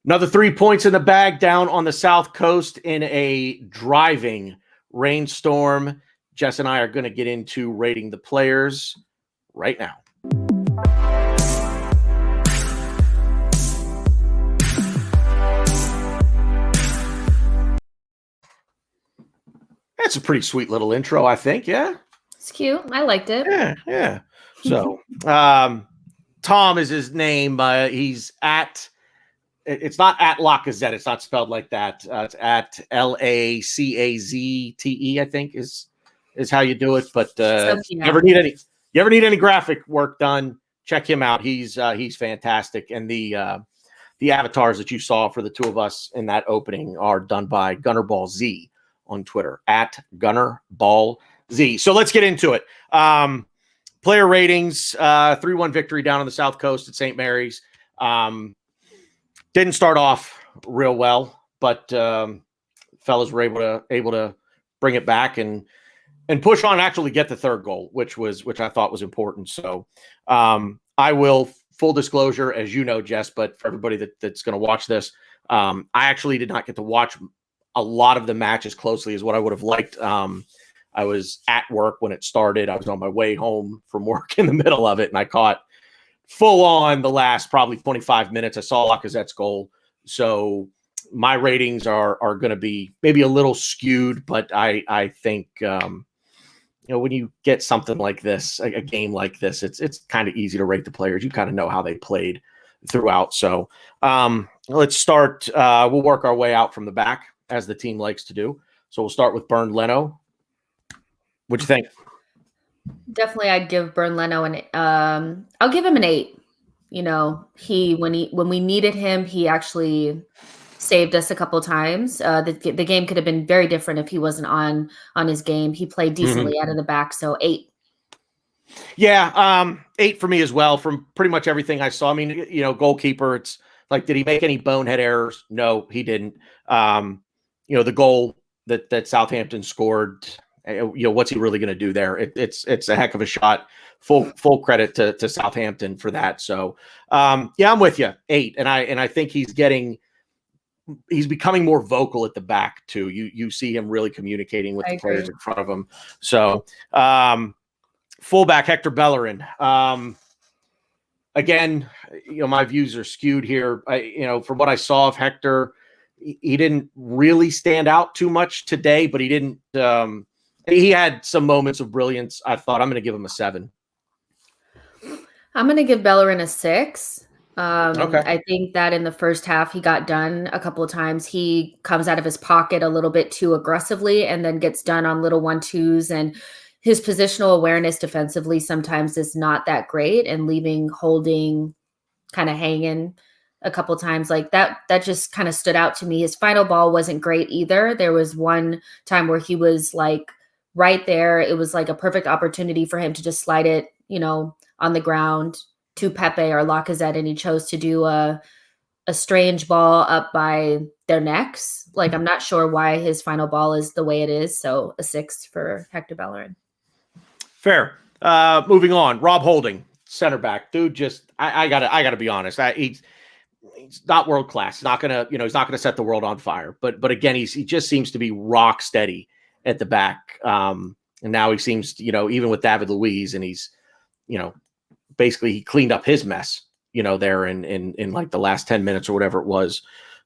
Another 3 points in the bag down on the South Coast in a driving rainstorm. Jess and I are going to get into rating the players right now. That's a pretty sweet little intro, I think. Yeah. It's cute. I liked it. Yeah. So, Tom is his name. He's at, it's not at Lacazette. It's not spelled like that. It's at Lacazte, I think is how you do it. But you ever need any graphic work done, check him out. He's fantastic. And the avatars that you saw for the two of us in that opening are done by Gunnerball Z on Twitter, at Gunnerball Z. So let's get into it. Player ratings, 3-1 victory down on the South Coast at St. Mary's. Didn't start off real well, but fellas were able to bring it back and push on and actually get the third goal, which I thought was important. So I will, full disclosure, as you know, Jess, but for everybody that's going to watch this, I actually did not get to watch a lot of the match as closely as what I would have liked. I was at work when it started. I was on my way home from work in the middle of it, and I caught full on the last probably 25 minutes. I saw Lacazette's goal. So my ratings are going to be maybe a little skewed, but I think, when you get something like this, a game like this, it's kind of easy to rate the players. You kind of know how they played throughout. So let's start. We'll work our way out from the back, as the team likes to do. So we'll start with Bernd Leno. What'd you think? Definitely, I'd give Bernd Leno I'll give him an 8. When we needed him, he actually saved us a couple of times. The game could have been very different if he wasn't on his game. He played decently out of the back, so 8. Yeah, 8 for me as well. From pretty much everything I saw. I mean, goalkeeper. It's like, did he make any bonehead errors? No, he didn't. The goal that Southampton scored. What's he really going to do there? It's a heck of a shot. Full credit to Southampton for that. So, I'm with you. 8, and I think he's becoming more vocal at the back too. You see him really communicating with the players in front of him. So, fullback Hector Bellerin. Again, my views are skewed here. From what I saw of Hector, he didn't really stand out too much today, but he didn't. He had some moments of brilliance. I thought I'm going to give him a 7. I'm going to give Bellerin a 6. Okay. I think that in the first half, he got done a couple of times. He comes out of his pocket a little bit too aggressively and then gets done on little 1-2s. And his positional awareness defensively sometimes is not that great, and leaving Holding kind of hanging a couple times like that just kind of stood out to me. His final ball wasn't great either. There was one time where he was like right there. It was like a perfect opportunity for him to just slide it, on the ground to Pepe or Lacazette, and he chose to do a strange ball up by their necks. Like, I'm not sure why his final ball is the way it is. So a 6 for Hector Bellerin. Fair. Moving on. Rob Holding, center back. Dude, just I gotta be honest. He's not world class. He's not gonna set the world on fire. But again, he just seems to be rock steady at the back. And now he seems, even with David Luiz, and he's, basically he cleaned up his mess, there in like the last 10 minutes or whatever it was,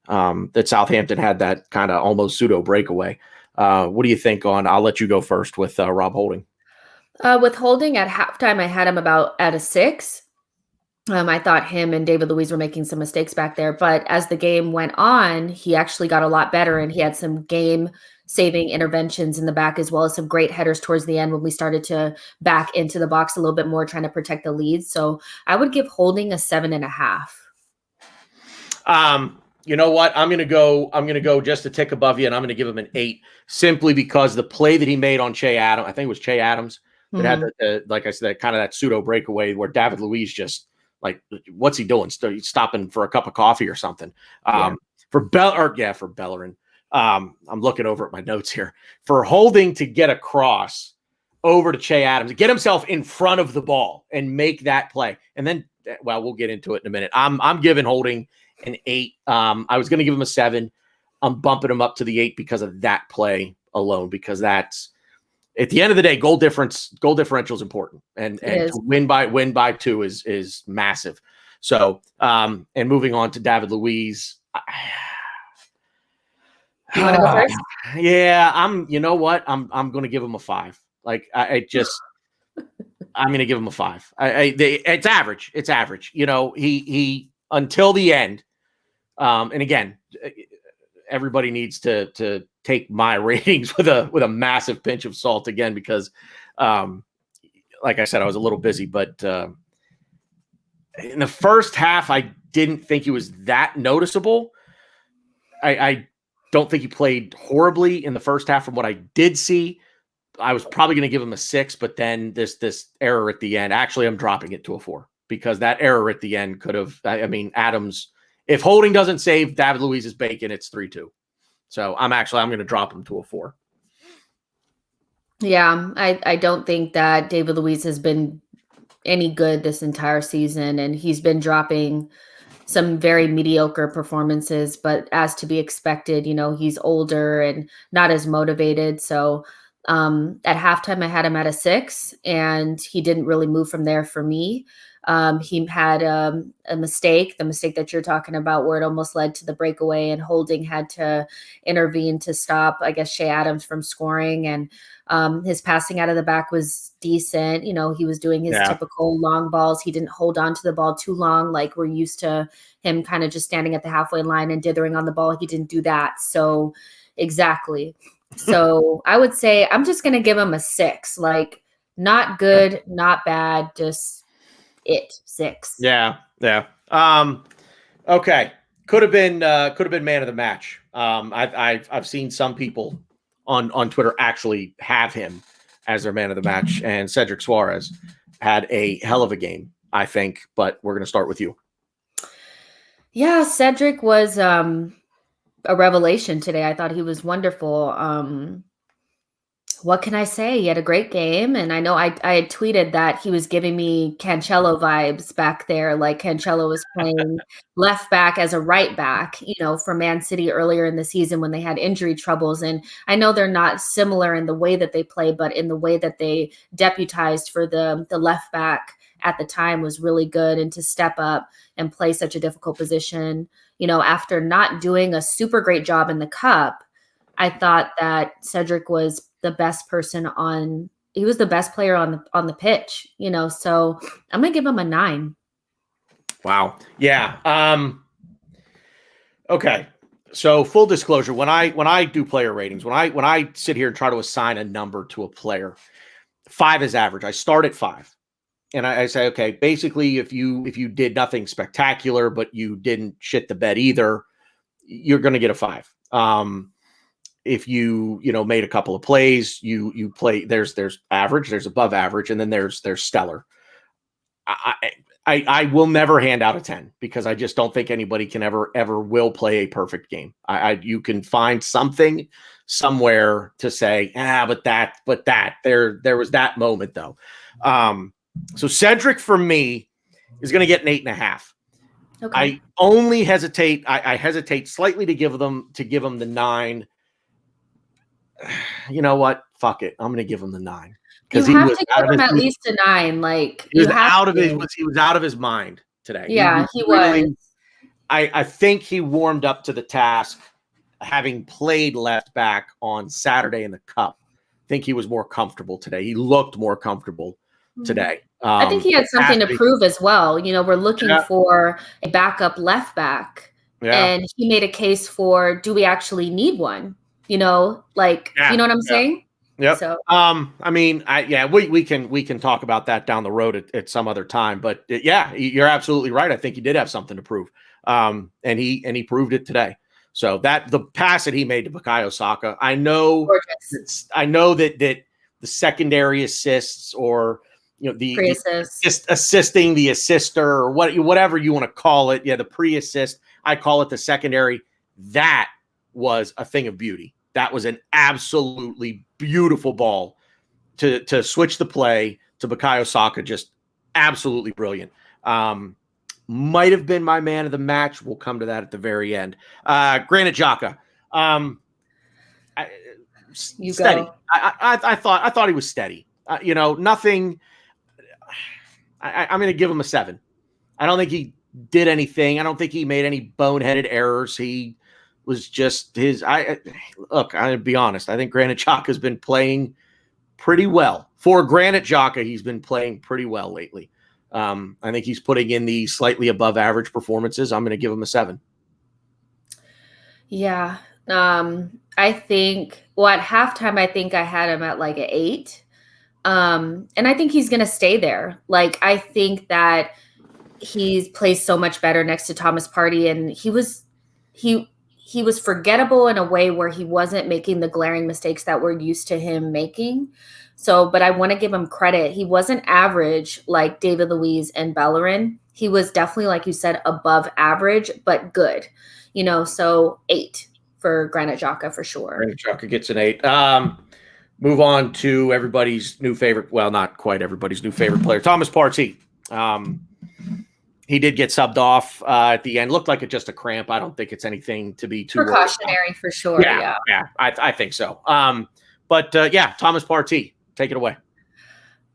that Southampton had that kind of almost pseudo breakaway. What do you think I'll let you go first with Rob Holding. With Holding at halftime, I had him about at a 6. I thought him and David Luiz were making some mistakes back there, but as the game went on, he actually got a lot better, and he had some game-saving interventions in the back, as well as some great headers towards the end when we started to back into the box a little bit more, trying to protect the lead. So I would give Holding a 7.5. You know what? I'm gonna go just a tick above you, and I'm gonna give him an 8, simply because the play that he made on Che Adams, I think it was Che Adams, that had like I said, kind of that pseudo breakaway where David Luiz just, like, what's he doing? Stopping for a cup of coffee or something. For Bellerin. I'm looking over at my notes here. For Holding to get across over to Che Adams, get himself in front of the ball and make that play. And then, well, we'll get into it in a minute. I'm giving Holding an 8. I was going to give him a 7. I'm bumping him up to the 8 because of that play alone, because that's, at the end of the day, goal differential is important, and to win by 2 is massive. So, and moving on to David Luiz. You want to go first? Yeah, you know what? I'm going to give him a 5. Like I'm going to give him a 5. It's average. It's average. You know, he until the end. And again, everybody needs to take my ratings with a massive pinch of salt again, because, like I said, I was a little busy, but in the first half, I didn't think he was that noticeable. I don't think he played horribly in the first half from what I did see. I was probably going to give him a 6, but then this error at the end, actually, I'm dropping it to a 4, because that error at the end could have, Adams, if Holding doesn't save David Luiz's bacon, it's 3-2. So I'm going to drop him to a 4. Yeah, I don't think that David Luiz has been any good this entire season, and he's been dropping some very mediocre performances, but as to be expected, you know, he's older and not as motivated. So at halftime, I had him at a 6, and he didn't really move from there for me. He had a mistake, the mistake that you're talking about, where it almost led to the breakaway, and Holding had to intervene to stop, I guess, Shea Adams from scoring. And his passing out of the back was decent. You know, he was doing his typical long balls. He didn't hold on to the ball too long, like we're used to him kind of just standing at the halfway line and dithering on the ball. He didn't do that. So exactly. So I would say I'm just going to give him a 6. Like, not good, not bad, just 6. Yeah. Okay. Could have been man of the match. I've seen some people on Twitter actually have him as their man of the match, and Cedric Suarez had a hell of a game, I think. But we're going to start with you. Yeah, Cedric was a revelation today. I thought he was wonderful. What can I say? He had a great game. And I know I had tweeted that he was giving me Cancelo vibes back there. Like Cancelo was playing left back as a right back, you know, for Man City earlier in the season when they had injury troubles. And I know they're not similar in the way that they play, but in the way that they deputized for the left back at the time was really good. And to step up and play such a difficult position, you know, after not doing a super great job in the cup, I thought that Cedric was the best person he was the best player on the pitch, you know, so I'm going to give him a 9. Wow. Yeah. Okay. So full disclosure, when I do player ratings, when I sit here and try to assign a number to a player, 5 is average. I start at 5. And I say, okay, basically if you did nothing spectacular, but you didn't shit the bed either, you're going to get a 5. If you made a couple of plays, you play, there's average, there's above average, and then there's stellar. I will never hand out a 10, because I just don't think anybody can ever will play a perfect game. You can find something somewhere to say, but there was that moment though. So Cedric for me is going to get an 8.5. Okay. I only hesitate. I hesitate slightly to give them the 9. You know what? Fuck it. I'm going to give him the 9, because you have to give him at least a 9. Like, he was out of his mind today. Yeah, he was. I think he warmed up to the task, having played left back on Saturday in the Cup. I think he was more comfortable today. He looked more comfortable today. I think he had something to prove as well. You know, we're looking for a backup left back, and he made a case for, do we actually need one? You know, like, you know what I'm saying? Yep. So, we can talk about that down the road at some other time. But you're absolutely right. I think he did have something to prove, and he proved it today. So that the pass that he made to Bukayo Saka, I know that the secondary assists, or the assisting the assister, or whatever you want to call it. Yeah, the pre-assist. I call it the secondary. That was a thing of beauty. That was an absolutely beautiful ball to switch the play to Bukayo Saka. Just absolutely brilliant. might have been my man of the match. We'll come to that at the very end. Granit Xhaka. Steady. Go. I thought he was steady. Nothing. I'm going to give him a 7. I don't think he did anything. I don't think he made any boneheaded errors. He was just his. I'll be honest. I think Granit Xhaka has been playing pretty well. For Granit Xhaka, he's been playing pretty well lately. I think he's putting in the slightly above average performances. I'm going to give him a 7. Yeah. I think, at halftime, I think I had him at like an 8. And I think he's going to stay there. Like, I think that he plays so much better next to Thomas Partey, and he was forgettable in a way where he wasn't making the glaring mistakes that we're used to him making. So, but I want to give him credit. He wasn't average like David Luiz and Bellerin. He was definitely, like you said, above average, but good. So 8 for Granit Xhaka for sure. Granit Xhaka gets an 8. Move on to everybody's new favorite. Well, not quite everybody's new favorite player, Thomas Partey. He did get subbed off at the end. Looked like it just a cramp. I don't think it's anything to be too precautionary for sure. Yeah. I think so. But Thomas Partey, take it away.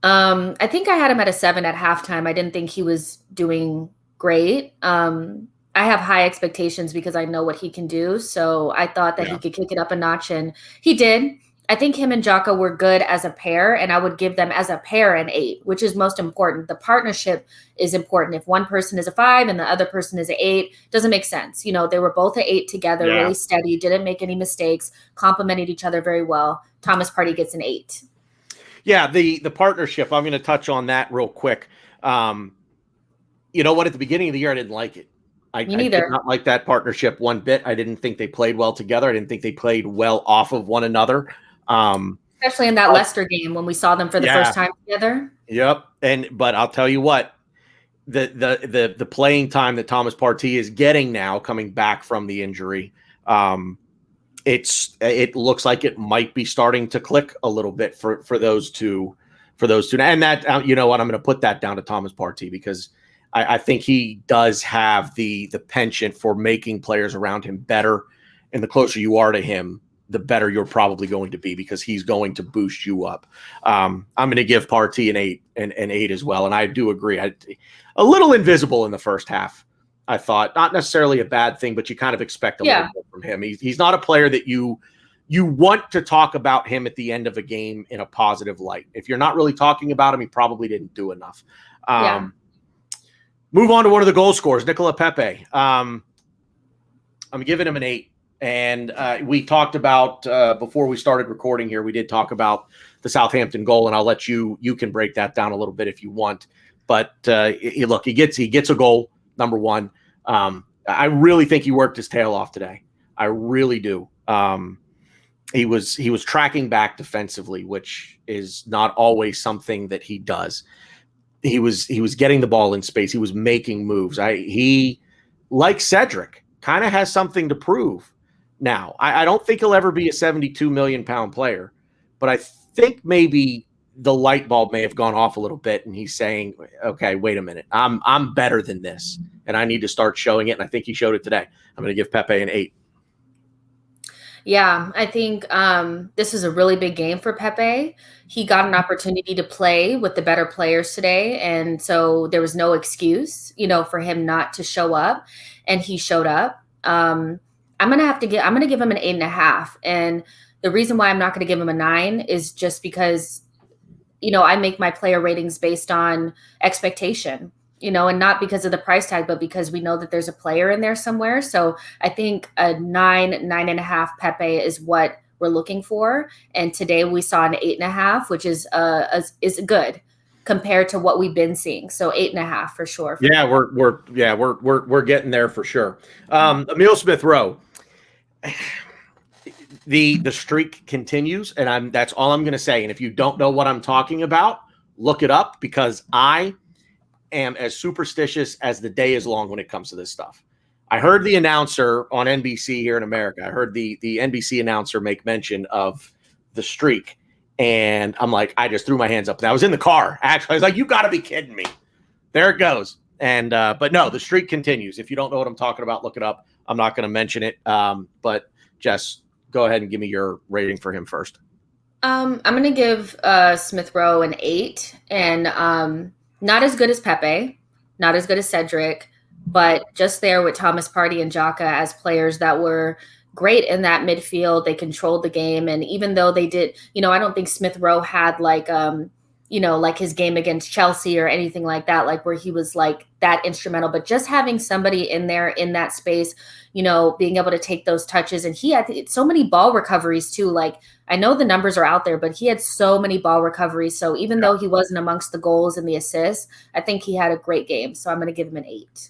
I think I had him at a 7 at halftime. I didn't think he was doing great. I have high expectations because I know what he can do. So I thought that he could kick it up a notch, and he did. I think him and Xhaka were good as a pair, and I would give them as a pair an 8, which is most important. The partnership is important. If one person is a 5 and the other person is an 8, doesn't make sense. They were both an 8 together, really steady, didn't make any mistakes, complemented each other very well. Thomas Partey gets an 8. Yeah, the partnership, I'm going to touch on that real quick. You know what? At the beginning of the year, I didn't like it. I did not like that partnership one bit. I didn't think they played well together. I didn't think they played well off of one another. Especially in that Leicester game when we saw them for the first time together. Yep. But I'll tell you what, the playing time that Thomas Partey is getting now, coming back from the injury, it looks like it might be starting to click a little bit for those two. And that, you know what, I'm going to put that down to Thomas Partey because I think he does have the penchant for making players around him better. And the closer you are to him, the better you're probably going to be because he's going to boost you up. I'm going to give Partey an 8 as well. And I do agree. A little invisible in the first half, I thought. Not necessarily a bad thing, but you kind of expect a little bit from him. He's not a player that you want to talk about him at the end of a game in a positive light. If you're not really talking about him, he probably didn't do enough. Move on to one of the goal scorers, Nicola Pepe. I'm giving him an 8. And we talked about, before we started recording here, we did talk about the Southampton goal, and I'll let you can break that down a little bit if you want. But look, he gets a goal, number one. I really think he worked his tail off today. I really do. He was tracking back defensively, which is not always something that he does. He was getting the ball in space. He was making moves. He, like Cedric, kind of has something to prove now. I don't think he'll ever be a 72 million pound player, but I think maybe the light bulb may have gone off a little bit, and he's saying, "Okay, wait a minute. I'm better than this, and I need to start showing it." And I think he showed it today. I'm going to give Pepe an 8. Yeah, I think this is a really big game for Pepe. He got an opportunity to play with the better players today, and so there was no excuse, for him not to show up, and he showed up. I'm gonna give him an 8.5, and the reason why I'm not gonna give him a 9 is just because, I make my player ratings based on expectation. And not because of the price tag, but because we know that there's a player in there somewhere. So I think a 9.5 Pepe is what we're looking for. And today we saw an 8.5, which is good compared to what we've been seeing. So 8.5 for sure. Yeah, we're getting there for sure. Emile Smith-Rowe, the streak continues, and that's all I'm going to say. And if you don't know what I'm talking about, look it up, because I am as superstitious as the day is long when it comes to this stuff. I heard the announcer on NBC here in America. I heard the NBC announcer make mention of the streak, and I'm like, I just threw my hands up. And I was in the car, actually. I was like, you got to be kidding me. There it goes. And but no, the streak continues. If you don't know what I'm talking about, look it up. I'm not going to mention it. But Jess, go ahead and give me your rating for him first. I'm going to give Smith Rowe an 8, and not as good as Pepe, not as good as Cedric, but just there with Thomas Partey and Xhaka as players that were great in that midfield. They controlled the game, and even though they did, I don't think Smith Rowe had like like his game against Chelsea or anything like that, like where he was like that instrumental, but just having somebody in there in that space, being able to take those touches. And he had so many ball recoveries too. Like, I know the numbers are out there, but he had so many ball recoveries. So even though he wasn't amongst the goals and the assists, I think he had a great game. So I'm going to give him an 8.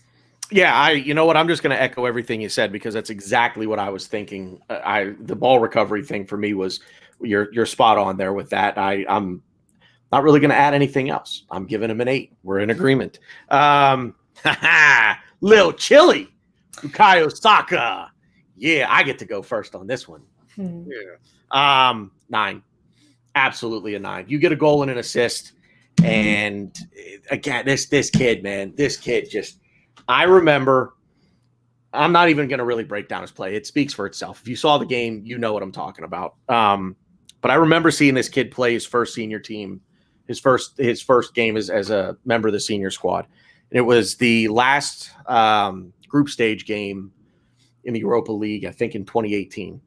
Yeah, you know what? I'm just going to echo everything you said, because that's exactly what I was thinking. The ball recovery thing for me was you're spot on there with that. I'm not really going to add anything else. I'm giving him an 8. We're in agreement. Lil Chili, Bukayo Saka. Yeah, I get to go first on this one. Yeah. 9. Absolutely a 9. You get a goal and an assist. And again, this kid, man, this kid just, I remember, I'm not even going to really break down his play. It speaks for itself. If you saw the game, you know what I'm talking about. But I remember seeing this kid play his first senior team, his first game as a member of the senior squad. And it was the last group stage game in the Europa League, I think in 2018.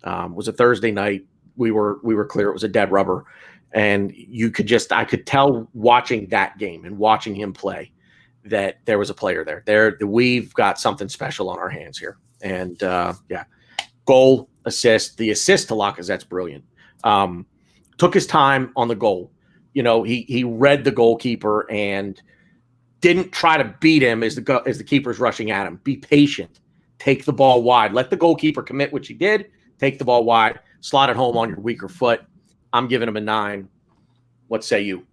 It was a Thursday night. We were clear. It was a dead rubber. And I could tell watching that game and watching him play that there was a player there. We've got something special on our hands here. And goal, assist. The assist to Lacazette's brilliant. Took his time on the goal. He read the goalkeeper and didn't try to beat him as the keeper's rushing at him. Be patient. Take the ball wide. Let the goalkeeper commit, which he did. Take the ball wide. Slot it home on your weaker foot. I'm giving him a 9. What say you?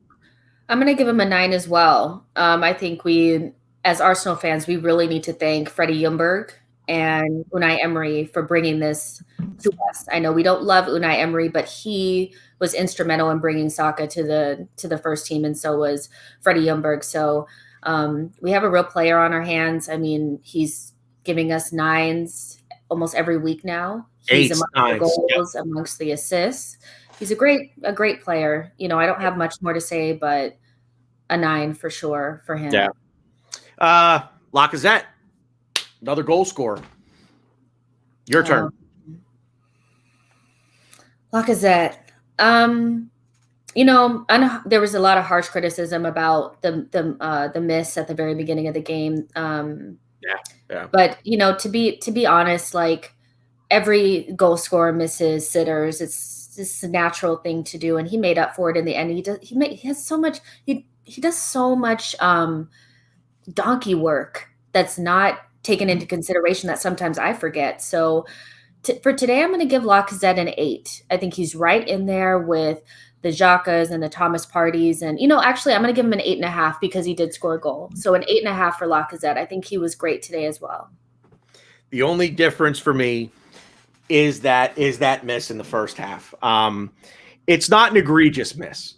I'm going to give him a 9 as well. I think we, as Arsenal fans, we really need to thank Freddie Ljungberg and Unai Emery for bringing this to us. I know we don't love Unai Emery, but he was instrumental in bringing Saka to the first team, and so was Freddie Ljungberg. So we have a real player on our hands. I mean, he's giving us 9s almost every week now. He's amongst the goals, amongst the assists. He's a great player. I don't have much more to say, but a 9 for sure for him. Yeah. Lacazette, another goal scorer. Your turn. Lacazette. I know there was a lot of harsh criticism about the miss at the very beginning of the game. Yeah. But to be honest, like, every goal scorer misses sitters. It's just a natural thing to do, and he made up for it in the end. He has so much. He does so much donkey work that's not taken into consideration that sometimes I forget. So for today, I'm going to give Lacazette an 8. I think he's right in there with the Xhakas and the Thomas Parties. And, actually, I'm going to give him an 8.5 because he did score a goal. So an 8.5 for Lacazette. I think he was great today as well. The only difference for me is that miss in the first half. It's not an egregious miss.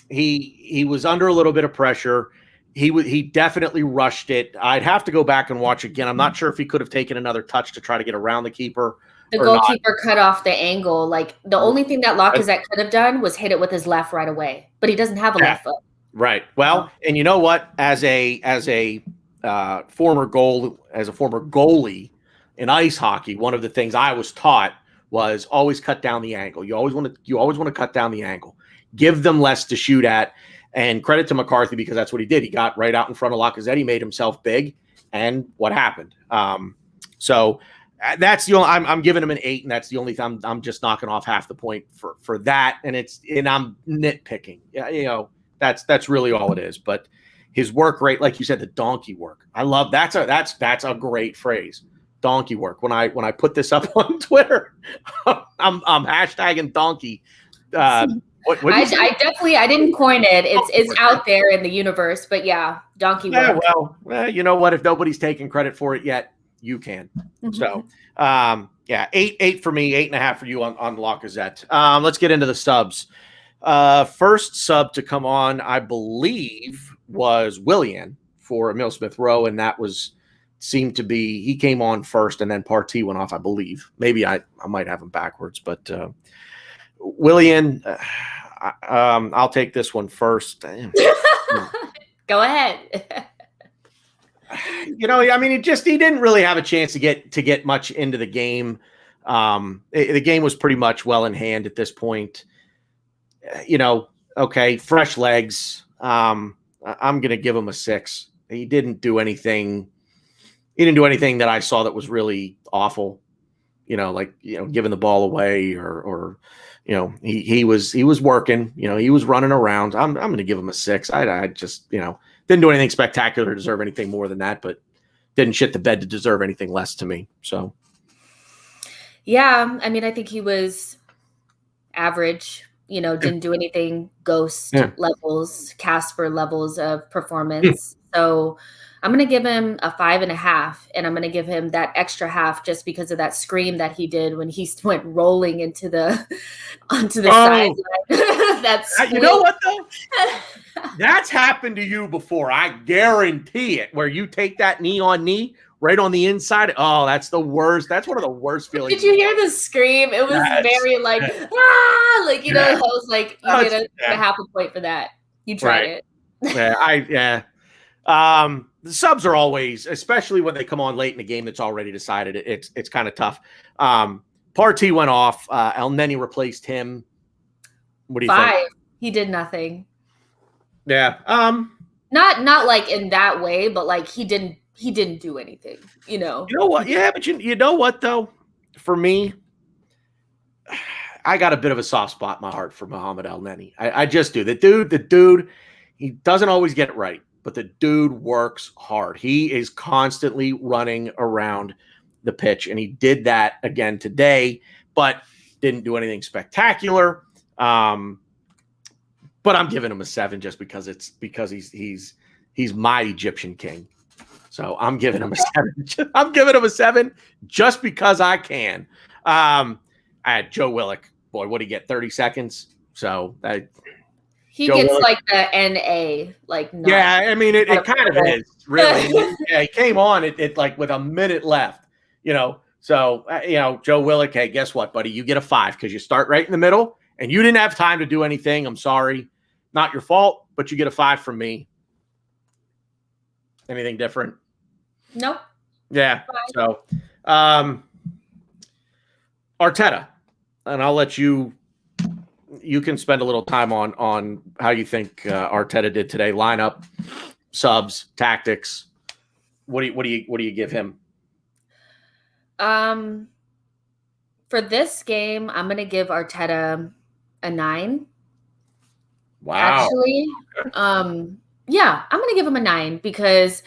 He was under a little bit of pressure. He definitely rushed it. I'd have to go back and watch again. I'm not sure if he could have taken another touch to try to get around the keeper. The goalkeeper cut off the angle. Like, the only thing that Lacazette could have done was hit it with his left right away. But he doesn't have a left foot. Right. Well, and you know what? As a former goalie in ice hockey, one of the things I was taught was always cut down the angle. You always want to cut down the angle. Give them less to shoot at. And credit to McCarthy, because that's what he did. He got right out in front of Lacazette. He made himself big. And what happened? So that's the only. I'm giving him an 8, and that's the only thing. I'm just knocking off half the point for that. And I'm nitpicking. Yeah, that's really all it is. But his work rate, like you said, the donkey work. I love that's a great phrase. Donkey work. When I put this up on Twitter, I'm hashtagging donkey. I didn't coin it. It's out there in the universe, but yeah, donkey work. Well, you know what? If nobody's taking credit for it yet, you can. So, 8 for me, 8.5 for you on Lacazette. Let's get into the subs. First sub to come on, I believe, was Willian for Emil Smith Rowe, and that seemed to be he came on first, and then Partey went off, I believe. Maybe I might have him backwards, but Willian, I'll take this one first. Go ahead. I mean, he didn't really have a chance to get much into the game. The game was pretty much well in hand at this point. Okay, fresh legs. I'm going to give him a 6. He didn't do anything. He didn't do anything that I saw that was really awful. Giving the ball away or he was working. He was running around. I'm going to give him a 6. I just didn't do anything spectacular to deserve anything more than that, but didn't shit the bed to deserve anything less to me. So, yeah, I mean, I think he was average. Didn't do anything ghost levels, Casper levels of performance. So I'm going to give him a 5.5, and I'm going to give him that extra half just because of that scream that he did when he went rolling onto the sideline. You know what though? That's happened to you before. I guarantee it. Where you take that knee on knee right on the inside. Oh, that's the worst. That's one of the worst feelings. Did you hear the scream? It was very like, I was like, you get a half a point for that. You tried it. The subs are always, especially when they come on late in the game that's already decided, it's kind of tough. Partey went off. El Neni replaced him. What do you 5. think? He did nothing. Yeah. Not like in that way, but like he didn't do anything, You know what? Yeah, but you know what though? For me, I got a bit of a soft spot in my heart for Mohamed El Neni. I just do. The dude, he doesn't always get it right, but the dude works hard. He is constantly running around the pitch, and he did that again today, but didn't do anything spectacular. But I'm giving him a 7 just because he's my Egyptian king. So I'm giving him a 7. I'm giving him a 7 just because I can. I had Joe Willock. Boy, what did he get? 30 seconds. So he gets Willock, like the NA, like yeah. I mean, it kind of is really. Yeah, he came on it like with a minute left. So Joe Willock. Hey, guess what, buddy? You get a 5 because you start right in the middle, and you didn't have time to do anything. I'm sorry, not your fault, but you get a 5 from me. Anything different? Nope. Yeah. 5. So, Arteta, and I'll let you can spend a little time on how you think Arteta did today. Lineup, subs, tactics. What do you give him? For this game, I'm going to give Arteta a 9. Wow. Actually, yeah, I'm going to give him a 9 because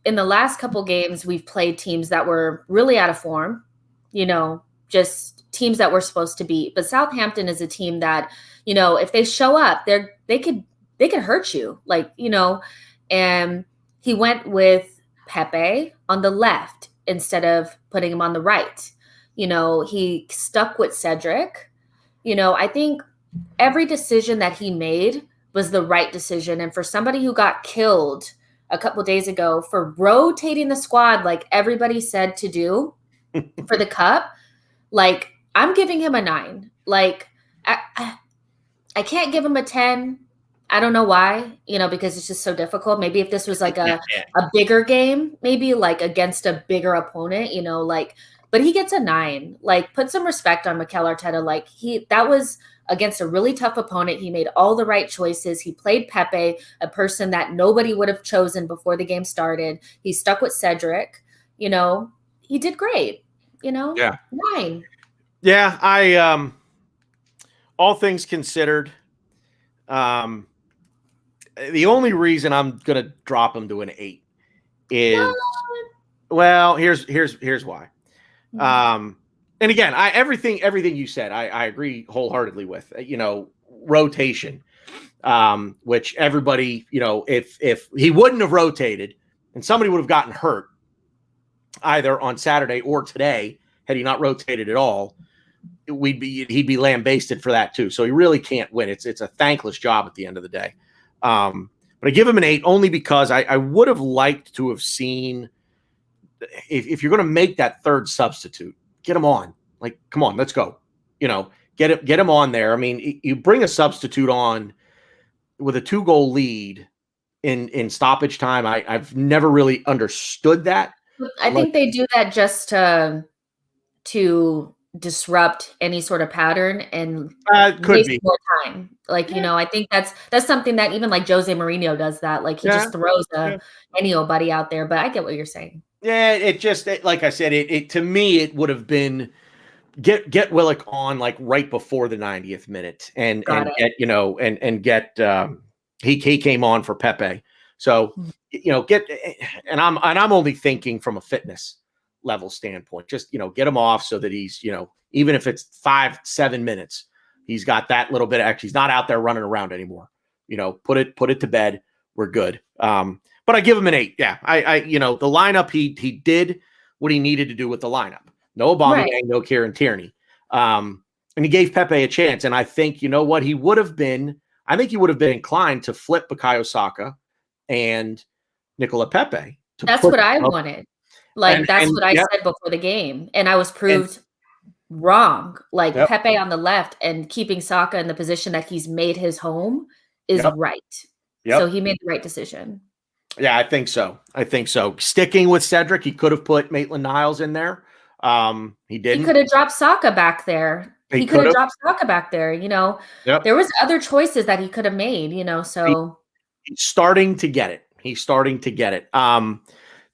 in the last couple games, we've played teams that were really out of form, just teams that we're supposed to beat. But Southampton is a team that, if they show up, they could hurt you, and he went with Pepe on the left instead of putting him on the right. He stuck with Cedric. I think every decision that he made was the right decision. And for somebody who got killed a couple days ago for rotating the squad like everybody said to do for the cup, I'm giving him a 9. I can't give him a 10. I don't know why, because it's just so difficult. Maybe if this was like a bigger game, maybe like against a bigger opponent, but he gets a 9. Put some respect on Mikel Arteta. That was against a really tough opponent. He made all the right choices. He played Pepe, a person that nobody would have chosen before the game started. He stuck with Cedric. He did great. Yeah. 9. Yeah, I all things considered, the only reason I'm gonna drop him to an 8 is well, here's why. And again, everything you said, I agree wholeheartedly with. Rotation, which everybody, if he wouldn't have rotated and somebody would have gotten hurt either on Saturday or today, had he not rotated at all, he'd be lambasted for that too. So he really can't win. It's a thankless job at the end of the day. But I give him an 8 only because I would have liked to have seen if you're going to make that third substitute, get him on. Like, come on, let's go. Get him on there. I mean, you bring a substitute on with a 2-goal lead in stoppage time. I've never really understood that. I think they do that just to disrupt any sort of pattern and could waste be more time. Like, I think that's something that even like Jose Mourinho does that. Like he just throws any old buddy out there. But I get what you're saying. Yeah, like I said, it to me it would have been get Willock on like right before the 90th minute and get he came on for Pepe. So I'm only thinking from a fitness level standpoint. Just get him off so that he's even if it's 5-7 minutes, he's got that little bit of extra. He's not out there running around anymore. Put it to bed. We're good. But I give him an 8. Yeah, I the lineup he did what he needed to do with the lineup. No Aubameyang, no Kieran Tierney, and he gave Pepe a chance. And I think what he would have been. I think he would have been inclined to flip Bukayo Saka and Nicola Pepe. That's what I wanted. Like that's what I said before the game, and I was proved wrong. Like Pepe on the left and keeping Saka in the position that he's made his home is right. So he made the right decision. Yeah, I think so. Sticking with Cedric, he could have put Maitland-Niles in there. He didn't. He could have dropped Saka back there. He could have dropped Saka back there. There was other choices that he could have made. So he's starting to get it.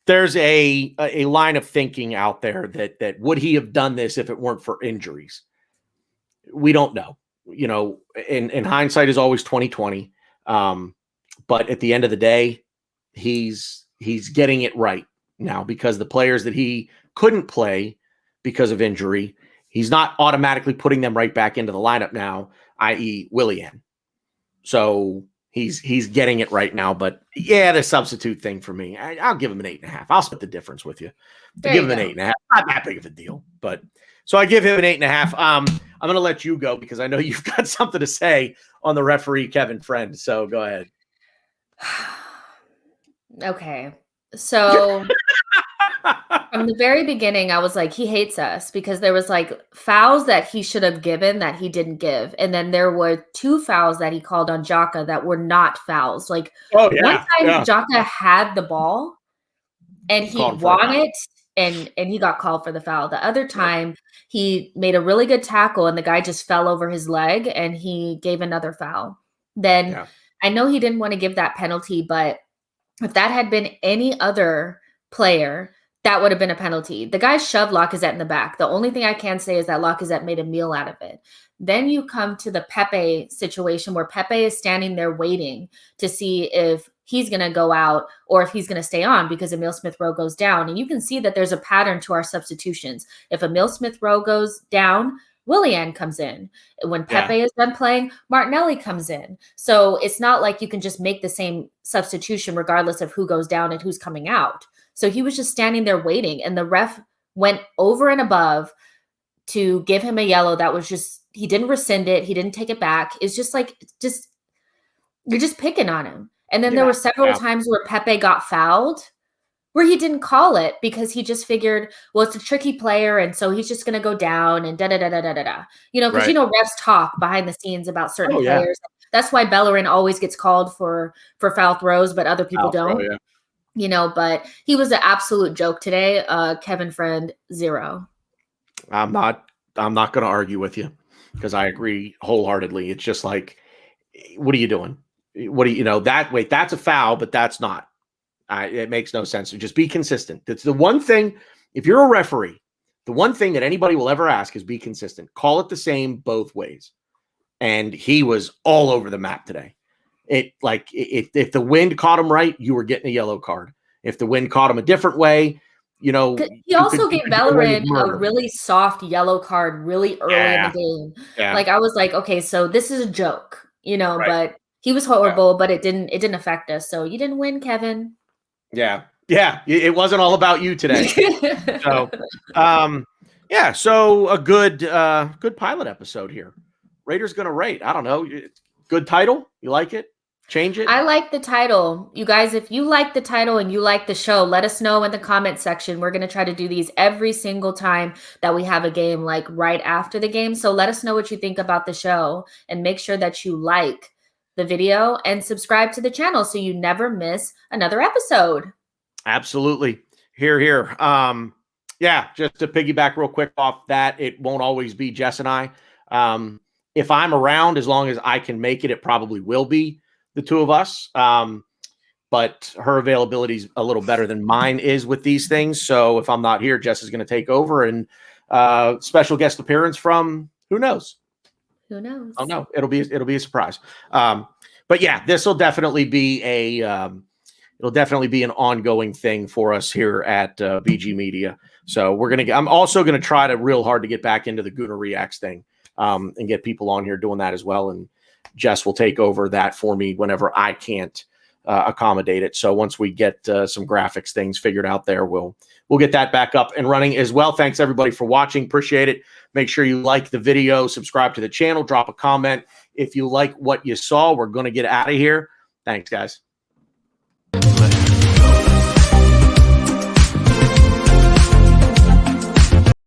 There's a line of thinking out there that would he have done this if it weren't for injuries? We don't know. In hindsight is always 20/20. But at the end of the day, he's getting it right now because the players that he couldn't play because of injury, he's not automatically putting them right back into the lineup now, i.e. Willian. So he's getting it right now. But yeah, the substitute thing for me, I'll give him an 8.5. I'll split the difference with you. Give him an 8.5. Not that big of a deal, but so I give him an 8.5. I'm going to let you go because I know you've got something to say on the referee, Kevin Friend. So go ahead. Okay. So from the very beginning, I was like, he hates us because there was like fouls that he should have given that he didn't give. And then there were 2 fouls that he called on Xhaka that were not fouls. Like one time Xhaka had the ball and he won it and he got called for the foul. The other time he made a really good tackle and the guy just fell over his leg and he gave another foul. Then I know he didn't want to give that penalty, but if that had been any other player, that would have been a penalty. The guy shoved Lacazette in the back. The only thing I can say is that Lacazette made a meal out of it. Then you come to the Pepe situation where Pepe is standing there waiting to see if he's going to go out or if he's going to stay on because Emile Smith-Rowe goes down. And you can see that there's a pattern to our substitutions. If Emile Smith-Rowe goes down, Willian comes in. When Pepe is done playing, Martinelli comes in. So it's not like you can just make the same substitution regardless of who goes down and who's coming out. So he was just standing there waiting, and the ref went over and above to give him a yellow that was just, he didn't rescind it. He didn't take it back. It's just like, you're just picking on him. And then there were several times where Pepe got fouled where he didn't call it because he just figured, well, it's a tricky player. And so he's just going to go down and da-da-da-da-da-da. Because, refs talk behind the scenes about certain players. That's why Bellerin always gets called for foul throws, but other people don't. But he was an absolute joke today. Kevin Friend, 0. I'm not going to argue with you because I agree wholeheartedly. It's just like, what are you doing? What do that's a foul, but that's not. It makes no sense. So just be consistent. That's the one thing. If you're a referee, the one thing that anybody will ever ask is be consistent. Call it the same both ways. And he was all over the map today. If the wind caught him right, you were getting a yellow card. If the wind caught him a different way, he also gave Bellerin a really soft yellow card really early in the game. Yeah. Like I was like, okay, so this is a joke, but he was horrible, but it didn't affect us. So you didn't win, Kevin. Yeah. It wasn't all about you today. So, so a good pilot episode here. Raiders going to rate. I don't know. Good title. You like it? Change it? I like the title. You guys, if you like the title and you like the show, let us know in the comment section. We're going to try to do these every single time that we have a game, like right after the game. So let us know what you think about the show, and make sure that you like the video and subscribe to the channel so you never miss another episode. Absolutely. Here. Yeah, just to piggyback real quick off that, it won't always be Jess and I. If I'm around, as long as I can make it, it probably will be the two of us. But her availability is a little better than mine is with these things. So if I'm not here, Jess is going to take over, and special guest appearance from who knows? Who knows? Oh no, it'll be a surprise. But yeah, this will definitely be it'll definitely be an ongoing thing for us here at BG Media. So I'm also gonna try to real hard to get back into the Gooner Reacts thing, and get people on here doing that as well. And Jess will take over that for me whenever I can't accommodate it. So once we get some graphics things figured out there, we'll get that back up and running as well. Thanks everybody for watching. Appreciate it. Make sure you like the video, subscribe to the channel, drop a comment if you like what you saw. We're going to get out of here. Thanks, guys.